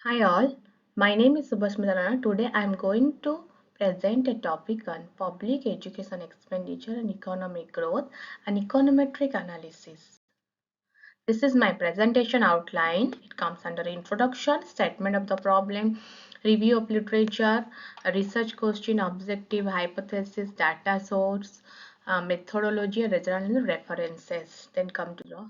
Hi all, my name is Subhasmita. Today I am going to present a topic on public education expenditure and economic growth and econometric analysis. This is my presentation outline. It comes under introduction, statement of the problem, review of literature, a research question, objective, hypothesis, data source, methodology, regional references. Then come to the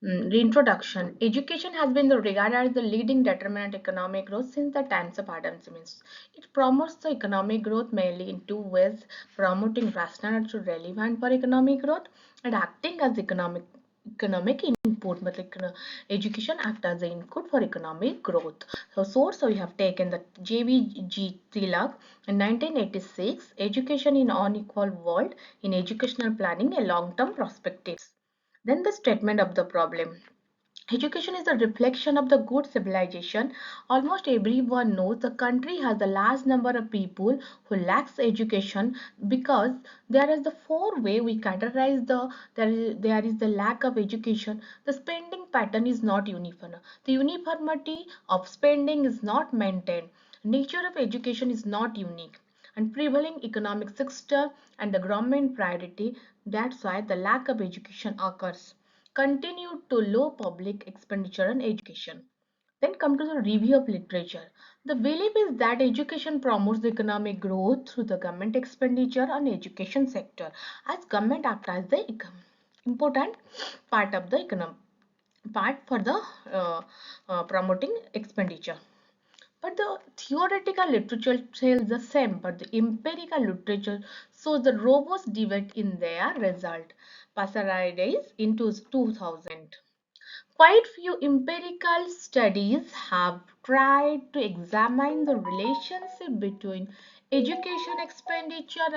the introduction. Education has been regarded as the leading determinant of economic growth since the times of Adam Smith. It promotes the economic growth mainly in two ways, promoting rationality relevant for economic growth and acting as economic input. Education acts as the input for economic growth. So we have taken the JVG Tilak in 1986, Education in Unequal World in Educational Planning, a long-term perspectives. Then the statement of the problem. Education is a reflection of the good civilization. Almost everyone knows the country has a large number of people who lacks education because there is the four way we categorize there is the lack of education. The spending pattern is not uniform. The uniformity of spending is not maintained. Nature of education is not unique and prevailing economic system and the government priority. That's why the lack of education occurs. Continue to low public expenditure on education. Then come to the review of literature. The belief is that education promotes the economic growth through the government expenditure on education sector, as government acts as the important part of the economic part for the promoting expenditure. But the theoretical literature tells the same, but the empirical literature shows the robust debate in their result. Passerides into 2000. Quite few empirical studies have tried to examine the relationship between education expenditure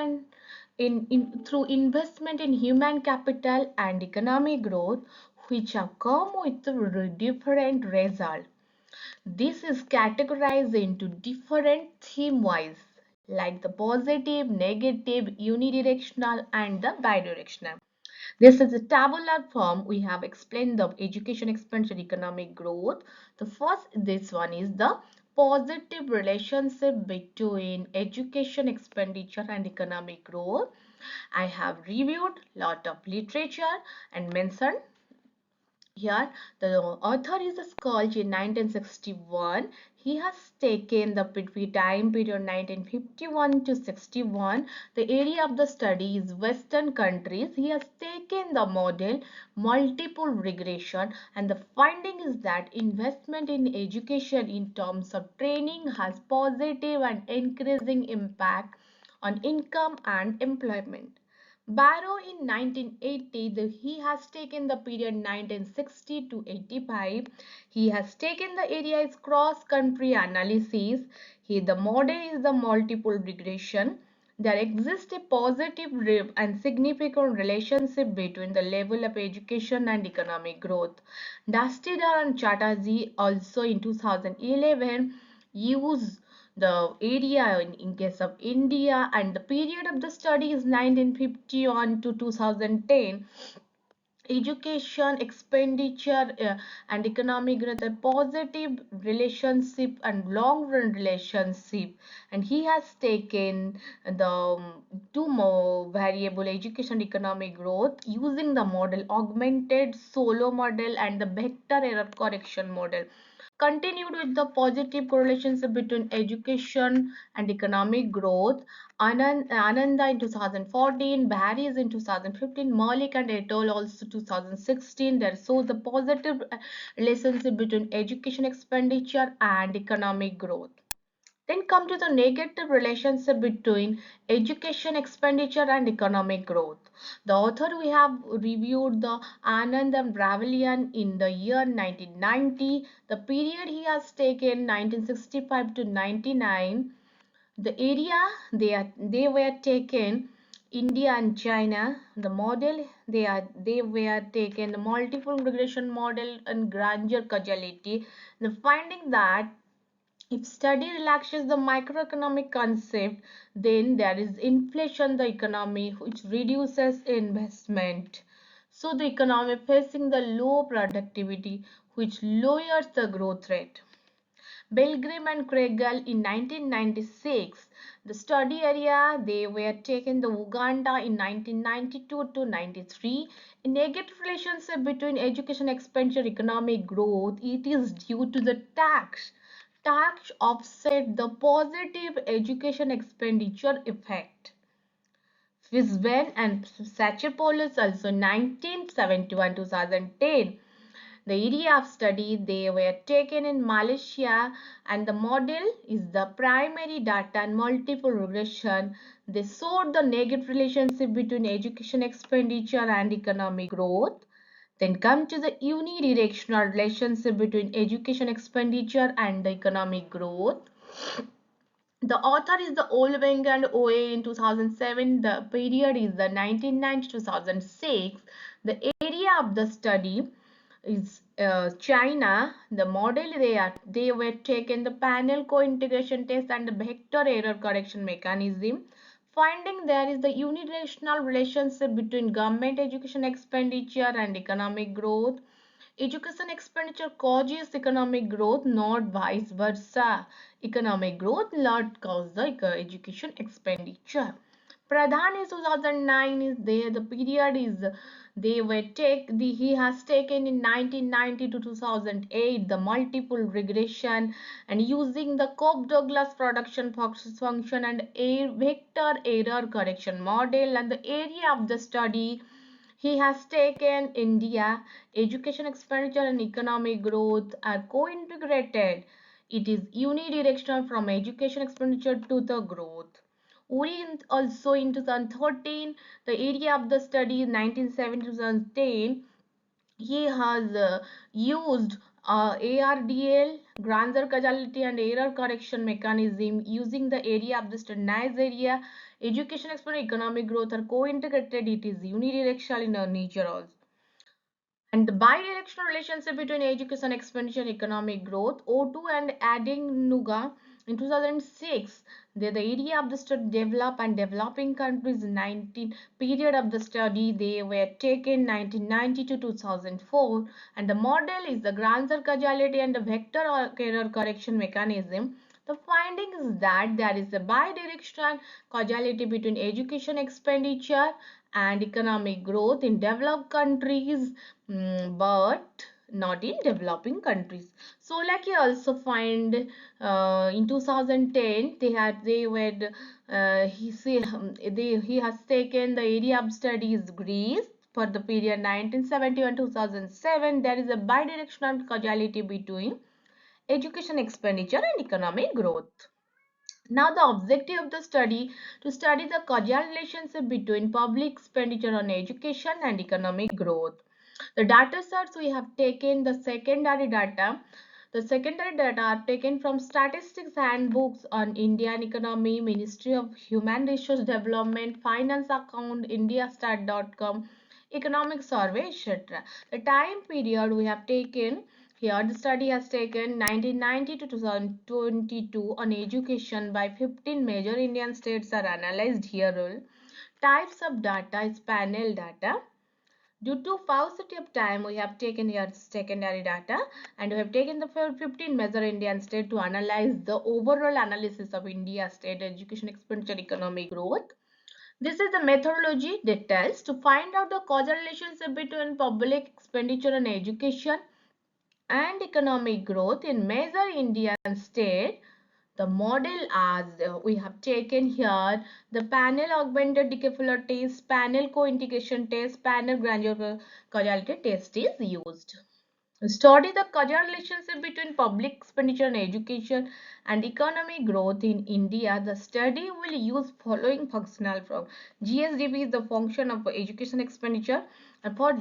and through investment in human capital and economic growth, which have come with different results. This is categorized into different theme-wise, like the positive, negative, unidirectional, and the bidirectional. This is a tabular form. We have explained the education expenditure economic growth. The first, this one is the positive relationship between education expenditure and economic growth. I have reviewed lot of literature and mentioned here. The author is Sculch in 1961. He has taken the time period 1951 to 61. The area of the study is Western countries. He has taken the model multiple regression, and the finding is that investment in education in terms of training has positive and increasing impact on income and employment. Barrow in 1980, he has taken the period 1960 to 85. He has taken the area's cross-country analysis. The model is the multiple regression. There exists a positive and significant relationship between the level of education and economic growth. Dastidar and Chatterjee also in 2011 use the area in case of India, and the period of the study is 1951 to 2010. Education expenditure and economic growth, a positive relationship and long run relationship, and he has taken the two more variable education economic growth using the model augmented solo model and the vector error correction model. Continued with the positive correlations between education and economic growth. Ananda in 2014, Barry's in 2015, Malik and et al. Also 2016. There shows the positive relationship between education expenditure and economic growth. Then come to the negative relationship between education expenditure and economic growth. The author we have reviewed the Anand and Bravelian in the year 1990. The period he has taken 1965 to 99. The area they were taken India and China. The model they were taken the multiple regression model and Granger causality. The finding that if study relaxes the microeconomic concept, then there is inflation the economy which reduces investment. So the economy facing the low productivity which lowers the growth rate. Belgrim and Kregel in 1996. The study area, they were taken the Uganda in 1992 to 93. A negative relationship between education expenditure economic growth, it is due to the tax. Tax offset the positive education expenditure effect. Fisben and Sachopoulos also 1971-2010. The area of study, they were taken in Malaysia, and the model is the primary data and multiple regression. They showed the negative relationship between education expenditure and economic growth. Then come to the unidirectional relationship between education expenditure and the economic growth. The author is the Olveng and OA in 2007. The period is the 1990 2006. The area of the study is China. The model, they were taken the panel co-integration test and the vector error correction mechanism. Finding there is the unidirectional relationship between government education expenditure and economic growth. Education expenditure causes economic growth, not vice versa. Economic growth not cause the education expenditure. Pradhan is 2009 is there. The period is they were he has taken in 1990 to 2008 the multiple regression and using the Cobb-Douglas production function and a vector error correction model, and the area of the study he has taken India. Education expenditure and economic growth are co-integrated. It is unidirectional from education expenditure to the growth. We also in 2013, the area of the study is 1970 2010. He has used ARDL, Granger causality and error correction mechanism using the area of the standardized area. Education expenditure economic growth are co-integrated. It is unidirectional in nature also. And the bidirectional relationship between education expenditure and economic growth, O2 and adding Nuga in 2006, the area of the study developed and developing countries 19 period of the study, they were taken 1990 to 2004, and the model is the Granger causality and the vector error correction mechanism. The finding is that there is a bidirectional causality between education expenditure and economic growth in developed countries, but not in developing countries. So like you also find in 2010 they were he has taken the area of studies Greece for the period 1971 2007. There is a bidirectional causality between education expenditure and economic growth. Now the objective of the study to study the causal relationship between public expenditure on education and economic growth. The data sets we have taken the secondary data. The secondary data are taken from statistics handbooks on Indian economy, Ministry of Human Resource Development, Finance Account, indiastat.com, economic survey, etc. The time period we have taken here, the study has taken 1990 to 2022 on education by 15 major Indian states are analyzed here. Types of data is panel data. Due to paucity of time, we have taken here secondary data, and we have taken the 15 major Indian states to analyze the overall analysis of India state education expenditure economic growth. This is the methodology details to find out the causal relationship between public expenditure on education and economic growth in major Indian state. The model as we have taken here, the panel augmented decay test, panel co-integration test, panel Granger causality test is used. Study the causal relationship between public expenditure on education and economic growth in India. The study will use following functional from GSDP is the function of education expenditure, and for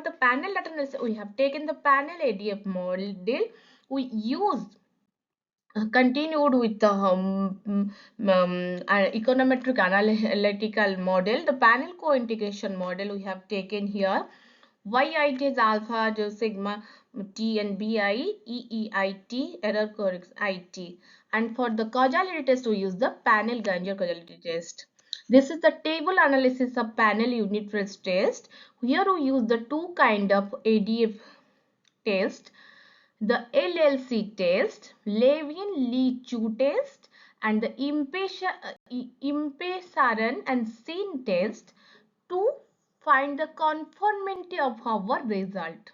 the panel data analysis we have taken the panel ADF model. We used continued with the econometric analytical model. The panel co-integration model we have taken here. YIT is alpha, sigma, T and BI, EEIT, error corrects IT. And for the causality test, we use the panel Granger causality test. This is the table analysis of panel unit test. Here we use the two kind of ADF test. the LLC test, Levin-Lee-Chu test, and the Impesaran and Sin test to find the conformity of our result.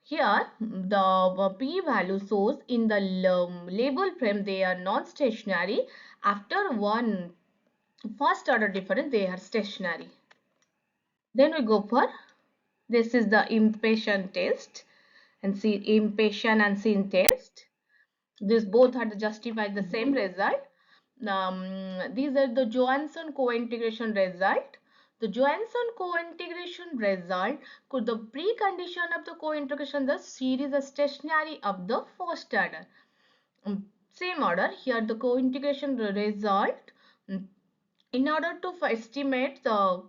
Here, the p-value shows in the label frame they are non-stationary. After one first order difference, they are stationary. Then we go for this is the impatient test and see impatient and sin test. These both are to justify the same result. These are the Johansen cointegration result. The Johansen cointegration result could the precondition of the cointegration the series is stationary of the first order. Same order here the cointegration result. In order to estimate the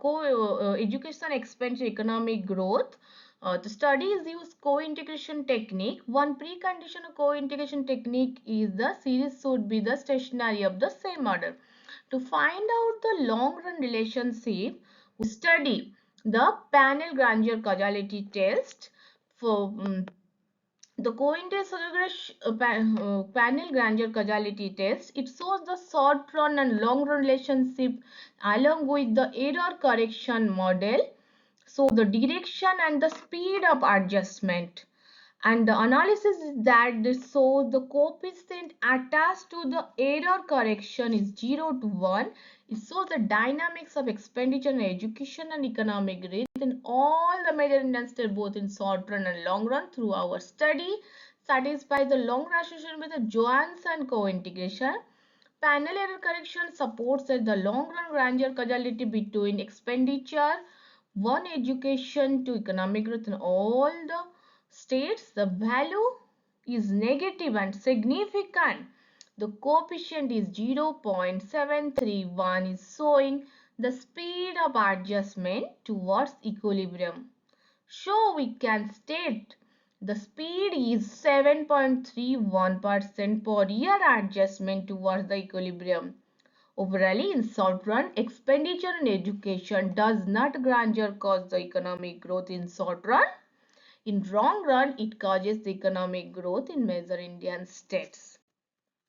education expenditure economic growth, the studies use co-integration technique. One precondition of co-integration technique is the series should be the stationary of the same order. To find out the long run relationship, we study the panel Granger causality test. For the panel Granger causality test, it shows the short run and long run relationship along with the error correction model. So the direction and the speed of adjustment. And the analysis is that this shows the coefficient attached to the error correction is 0 to 1. It shows the dynamics of expenditure in education and economic growth in all the major industries both in short run and long run. Through our study satisfies the long run association with the Johansen co-integration. Panel error correction supports that the long run Granger causality between expenditure, one education to economic growth in all the states. The value is negative and significant. The coefficient is 0.731 is showing the speed of adjustment towards equilibrium. So we can state the speed is 7.31% per year adjustment towards the equilibrium. Overall, in short run, expenditure in education does not Granger cause the economic growth in short run. In long run, it causes the economic growth in major Indian states.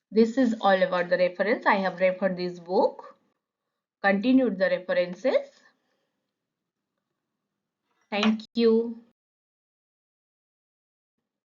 This is all about the reference. I have referred this book. Continued the references. Thank you.